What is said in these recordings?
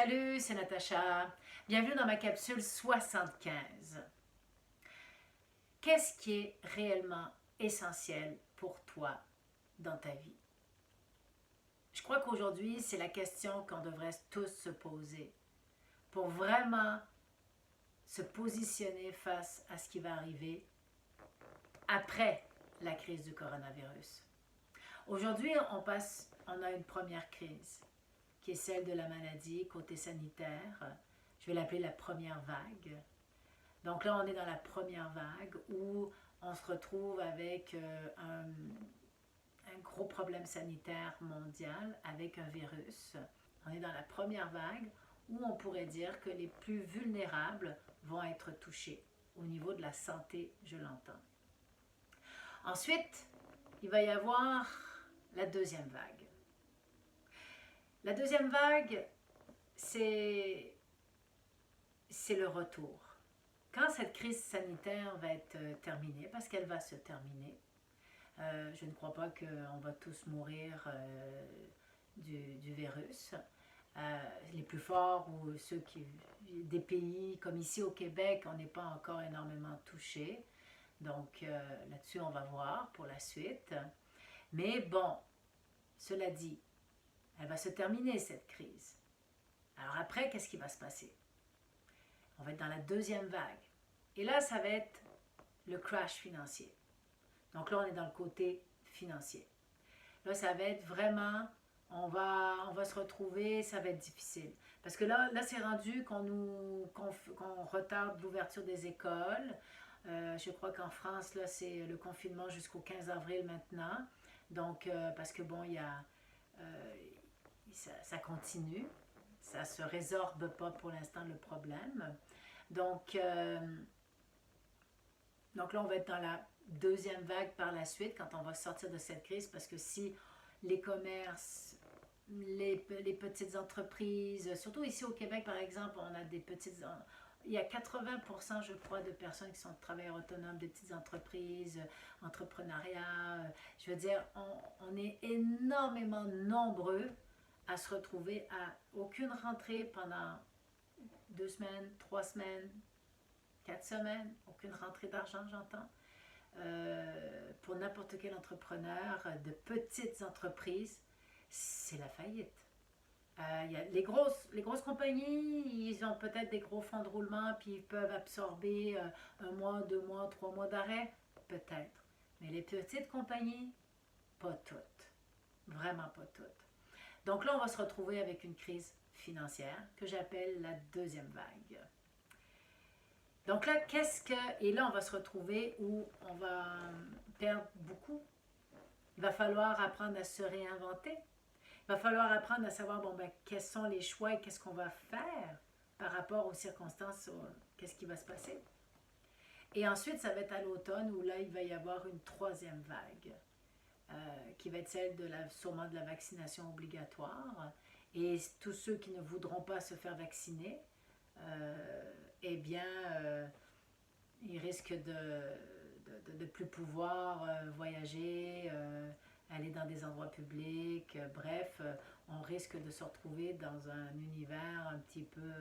Salut, c'est Natacha. Bienvenue dans ma capsule 75. Qu'est-ce qui est réellement essentiel pour toi dans ta vie? Je crois qu'aujourd'hui, c'est la question qu'on devrait tous se poser pour vraiment se positionner face à ce qui va arriver après la crise du coronavirus. Aujourd'hui, on a une première crise qui est celle de la maladie côté sanitaire. Je vais l'appeler la première vague. Donc là, on est dans la première vague où on se retrouve avec un gros problème sanitaire mondial avec un virus. On est dans la première vague où on pourrait dire que les plus vulnérables vont être touchés au niveau de la santé, je l'entends. Ensuite, il va y avoir la deuxième vague. La deuxième vague, c'est le retour. Quand cette crise sanitaire va être terminée, parce qu'elle va se terminer, je ne crois pas qu'on va tous mourir du virus. Les plus forts ou des pays comme ici au Québec, on n'est pas encore énormément touchés. Donc là-dessus, on va voir pour la suite. Mais bon, cela dit, elle va se terminer cette crise. Alors après, qu'est-ce qui va se passer? On va être dans la deuxième vague. Et là, ça va être le crash financier. Donc là, on est dans le côté financier. Là, ça va être vraiment, on va se retrouver, ça va être difficile. Parce que là c'est rendu qu'on retarde l'ouverture des écoles. Je crois qu'en France, là, c'est le confinement jusqu'au 15 avril maintenant. Donc, parce que bon, il y a, ça continue. Ça ne se résorbe pas pour l'instant le problème. Donc, donc là, on va être dans la deuxième vague par la suite quand on va sortir de cette crise parce que si les commerces, les petites entreprises, surtout ici au Québec par exemple, on a des petites... Il y a 80%, je crois, de personnes qui sont travailleurs autonomes, des petites entreprises, entrepreneuriat. Je veux dire, on est énormément nombreux à se retrouver à aucune rentrée pendant 2 semaines, 3 semaines, 4 semaines, aucune rentrée d'argent, j'entends. Pour n'importe quel entrepreneur de petites entreprises, c'est la faillite. Y a les grosses compagnies, ils ont peut-être des gros fonds de roulement, puis ils peuvent absorber 1 mois, 2 mois, 3 mois d'arrêt, peut-être. Mais les petites compagnies, pas toutes. Vraiment pas toutes. Donc là, on va se retrouver avec une crise financière que j'appelle la deuxième vague. Donc là, et là, on va se retrouver où on va perdre beaucoup. Il va falloir apprendre à se réinventer. Il va falloir apprendre à savoir, bon, ben, quels sont les choix et qu'est-ce qu'on va faire par rapport aux circonstances, qu'est-ce qui va se passer. Et ensuite, ça va être à l'automne où là, il va y avoir une troisième vague. Qui va être celle sûrement de la vaccination obligatoire. Et tous ceux qui ne voudront pas se faire vacciner, eh bien, ils risquent de ne plus pouvoir voyager, aller dans des endroits publics. Bref, on risque de se retrouver dans un univers un petit peu,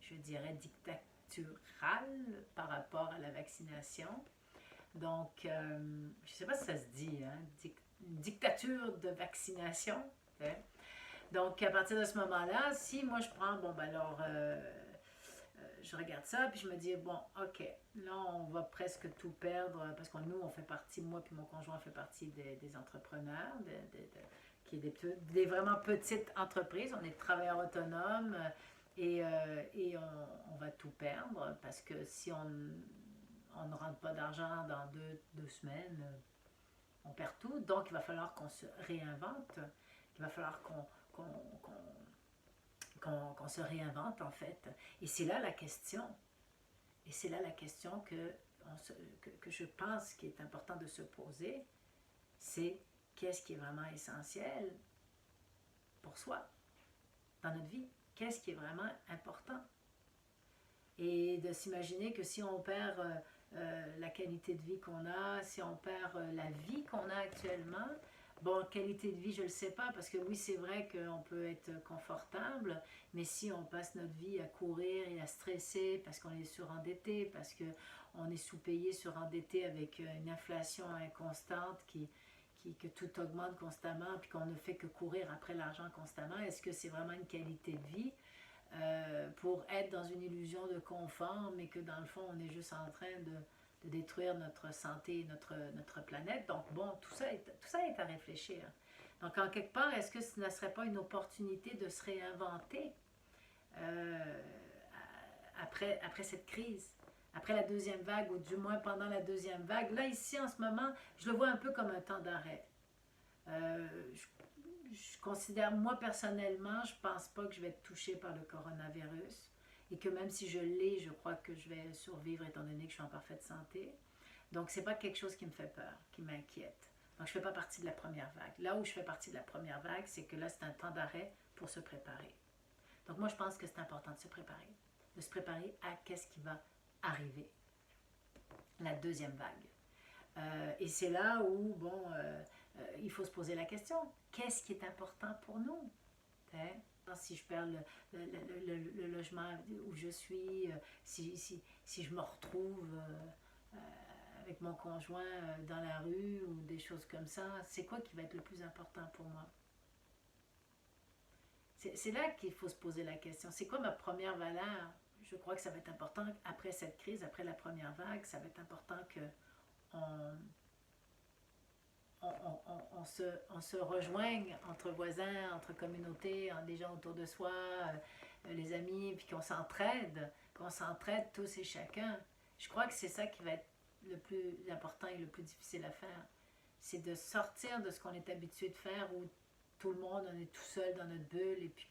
je dirais, dictatural par rapport à la vaccination. Donc, je ne sais pas si ça se dit, hein, une dictature de vaccination. Hein. Donc, à partir de ce moment-là, si moi je prends, bon, ben alors, je regarde ça, puis je me dis, bon, ok, là, on va presque tout perdre, parce que nous, on fait partie, moi puis mon conjoint, fait partie des entrepreneurs, qui est des vraiment petites entreprises. On est travailleurs autonomes et on va tout perdre, parce que si on ne rentre pas d'argent dans deux semaines, on perd tout. Donc, il va falloir qu'on se réinvente. Il va falloir qu'on se réinvente, en fait. Et c'est là la question. Et c'est là la question que je pense qu'il est important de se poser. C'est qu'est-ce qui est vraiment essentiel pour soi, dans notre vie? Qu'est-ce qui est vraiment important? Et de s'imaginer que si on perd la qualité de vie qu'on a, si on perd la vie qu'on a actuellement, Bon, qualité de vie, je ne le sais pas, parce que oui, c'est vrai qu'on peut être confortable, mais si on passe notre vie à courir et à stresser parce qu'on est surendetté, parce qu'on est sous-payé, surendetté avec une inflation inconstante que tout augmente constamment, puis qu'on ne fait que courir après l'argent constamment, est-ce que c'est vraiment une qualité de vie pour être dans une illusion de confort, mais que dans le fond, on est juste en train de détruire notre santé, notre planète. Donc, bon, tout ça est à réfléchir. Donc, en quelque part, est-ce que ce ne serait pas une opportunité de se réinventer euh, après cette crise? Après la deuxième vague, ou du moins pendant la deuxième vague. Là, ici, en ce moment, je le vois un peu comme un temps d'arrêt. Euh, je considère, moi personnellement, je pense pas que je vais être touchée par le coronavirus et que même si je l'ai, je crois que je vais survivre étant donné que je suis en parfaite santé. Donc, c'est pas quelque chose qui me fait peur, qui m'inquiète. Donc, je fais pas partie de la première vague. Là où je fais partie de la première vague, c'est que là, c'est un temps d'arrêt pour se préparer. Donc, moi, je pense que c'est important de se préparer à qu'est-ce qui va arriver, la deuxième vague. Et c'est là où, bon, il faut se poser la question, qu'est-ce qui est important pour nous? Si je perds le logement où je suis, si je me retrouve avec mon conjoint dans la rue ou des choses comme ça, c'est quoi qui va être le plus important pour moi? C'est là qu'il faut se poser la question. C'est quoi ma première valeur? Je crois que ça va être important après cette crise, après la première vague, ça va être important que on, on se rejoigne entre voisins, entre communautés, les gens autour de soi, les amis, puis qu'on s'entraide tous et chacun. Je crois que c'est ça qui va être le plus important et le plus difficile à faire. C'est de sortir de ce qu'on est habitué de faire où tout le monde, on est tout seul dans notre bulle et puis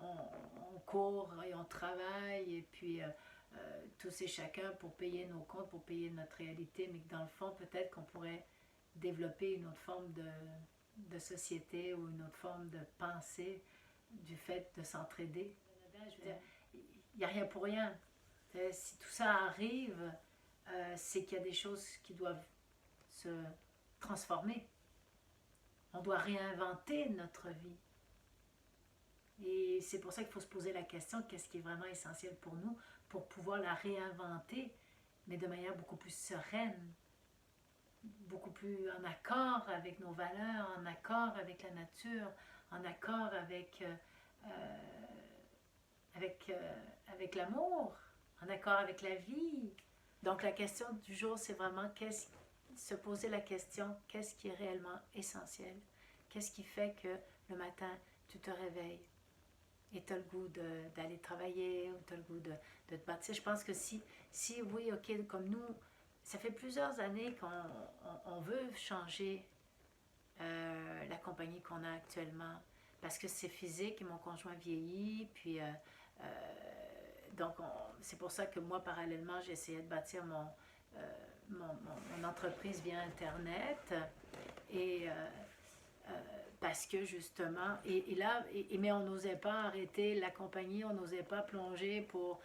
on court et on travaille et puis tous et chacun pour payer nos comptes, pour payer notre réalité, mais que dans le fond, peut-être qu'on pourrait développer une autre forme de société ou une autre forme de pensée du fait de s'entraider. Je veux dire, il n'y a rien pour rien. Si tout ça arrive, c'est qu'il y a des choses qui doivent se transformer. On doit réinventer notre vie. Et c'est pour ça qu'il faut se poser la question de qu'est-ce qui est vraiment essentiel pour nous, pour pouvoir la réinventer, mais de manière beaucoup plus sereine, beaucoup plus en accord avec nos valeurs, en accord avec la nature, en accord avec l'amour, en accord avec la vie. Donc la question du jour, c'est vraiment se poser la question, qu'est-ce qui est réellement essentiel? Qu'est-ce qui fait que le matin, tu te réveilles et tu as le goût d'aller travailler ou tu as le goût de te bâtir? Je pense que si oui, ok, comme nous, ça fait plusieurs années qu'on veut changer la compagnie qu'on a actuellement parce que c'est physique et mon conjoint vieillit, puis donc c'est pour ça que moi parallèlement j'ai essayé de bâtir mon entreprise via internet et parce que justement et là mais on n'osait pas arrêter la compagnie, on n'osait pas plonger pour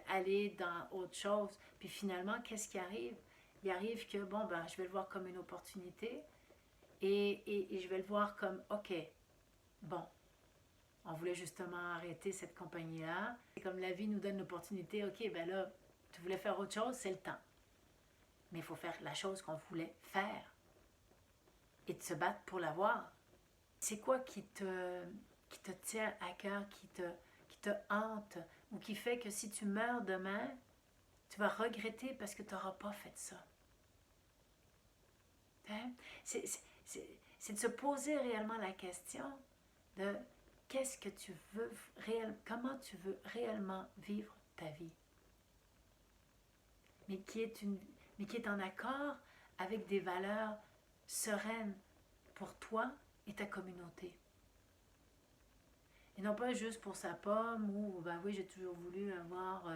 aller dans autre chose, puis finalement qu'est-ce qui arrive? Il arrive que bon ben je vais le voir comme une opportunité et je vais le voir comme ok, bon, on voulait justement arrêter cette compagnie-là. C'est comme la vie nous donne l'opportunité, ok, ben là, tu voulais faire autre chose, c'est le temps. Mais il faut faire la chose qu'on voulait faire et de se battre pour l'avoir. C'est quoi qui te tient à cœur, qui te hante ou qui fait que si tu meurs demain, tu vas regretter parce que tu n'auras pas fait ça? Hein? C'est de se poser réellement la question de qu'est-ce que tu veux comment tu veux réellement vivre ta vie, mais mais qui est en accord avec des valeurs sereines pour toi et ta communauté. Et non pas juste pour sa pomme ou ben oui, j'ai toujours voulu avoir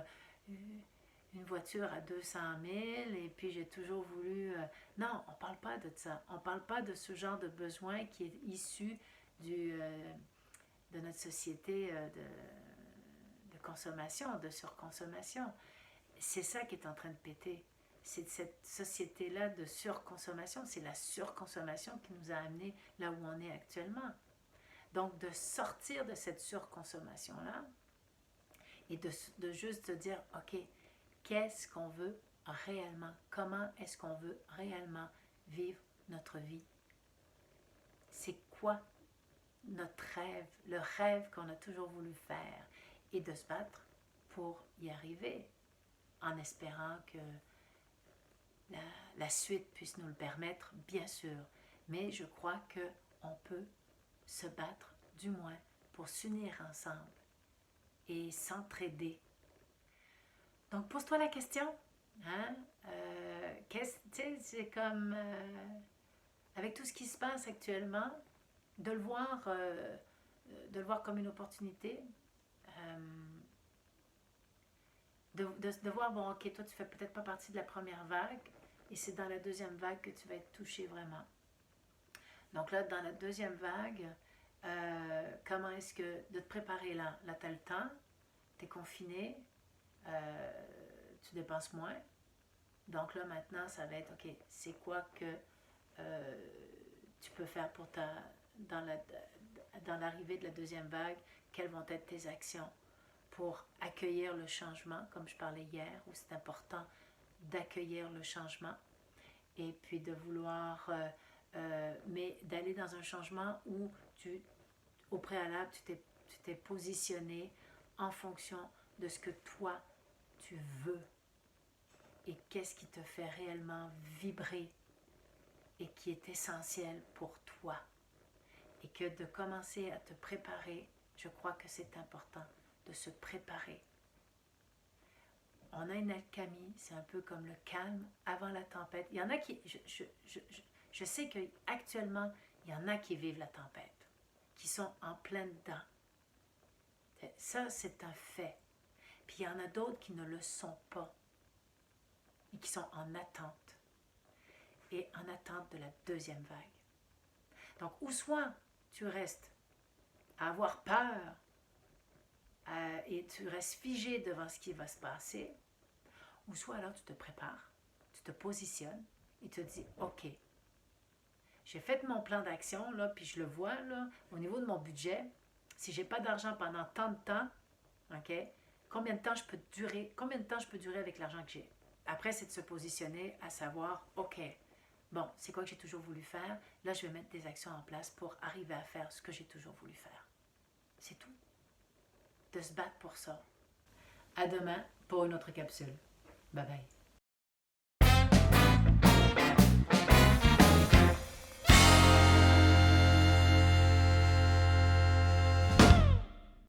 une voiture à 200 000 et puis j'ai toujours voulu... non, on ne parle pas de ça. On ne parle pas de ce genre de besoin qui est issu de notre société de consommation, de surconsommation. C'est ça qui est en train de péter. c'est cette société-là de surconsommation, c'est la surconsommation qui nous a amenés là où on est actuellement. Donc, de sortir de cette surconsommation-là et de juste de dire, OK, qu'est-ce qu'on veut réellement? Comment est-ce qu'on veut réellement vivre notre vie? C'est quoi notre rêve, le rêve qu'on a toujours voulu faire? Et de se battre pour y arriver, en espérant que la suite puisse nous le permettre, bien sûr. Mais je crois qu'on peut se battre, du moins, pour s'unir ensemble et s'entraider. Donc, pose-toi la question. Hein? C'est comme, avec tout ce qui se passe actuellement, de de le voir comme une opportunité, de voir, bon, ok, toi, tu fais peut-être pas partie de la première vague, et c'est dans la deuxième vague que tu vas être touché vraiment. Donc là, dans la deuxième vague, comment est-ce que de te préparer là? Là, tu as le temps, tu es confiné, tu dépenses moins. Donc là, maintenant, ça va être, ok, c'est quoi que tu peux faire pour dans l'arrivée de la deuxième vague? Quelles vont être tes actions pour accueillir le changement, comme je parlais hier, où c'est important d'accueillir le changement et puis de vouloir, mais d'aller dans un changement où au préalable, tu t'es positionné en fonction de ce que toi, tu veux et qu'est-ce qui te fait réellement vibrer et qui est essentiel pour toi. Et que de commencer à te préparer, je crois que c'est important de se préparer. On a une alchimie, c'est un peu comme le calme avant la tempête. Il y en a qui, je sais qu'actuellement, il y en a qui vivent la tempête, qui sont en plein dedans. Ça, c'est un fait. Puis il y en a d'autres qui ne le sont pas et qui sont en attente. Et en attente de la deuxième vague. Donc, ou soit tu restes à avoir peur et tu restes figé devant ce qui va se passer, ou soit alors tu te prépares, tu te positionnes et tu te dis, OK, j'ai fait mon plan d'action, là, puis je le vois, là, au niveau de mon budget, si j'ai pas d'argent pendant tant de temps, OK, combien de temps je peux durer avec l'argent que j'ai? Après, c'est de se positionner à savoir, OK, bon, c'est quoi que j'ai toujours voulu faire? Là, je vais mettre des actions en place pour arriver à faire ce que j'ai toujours voulu faire. C'est tout. De se battre pour ça. À demain pour une autre capsule. Bye bye.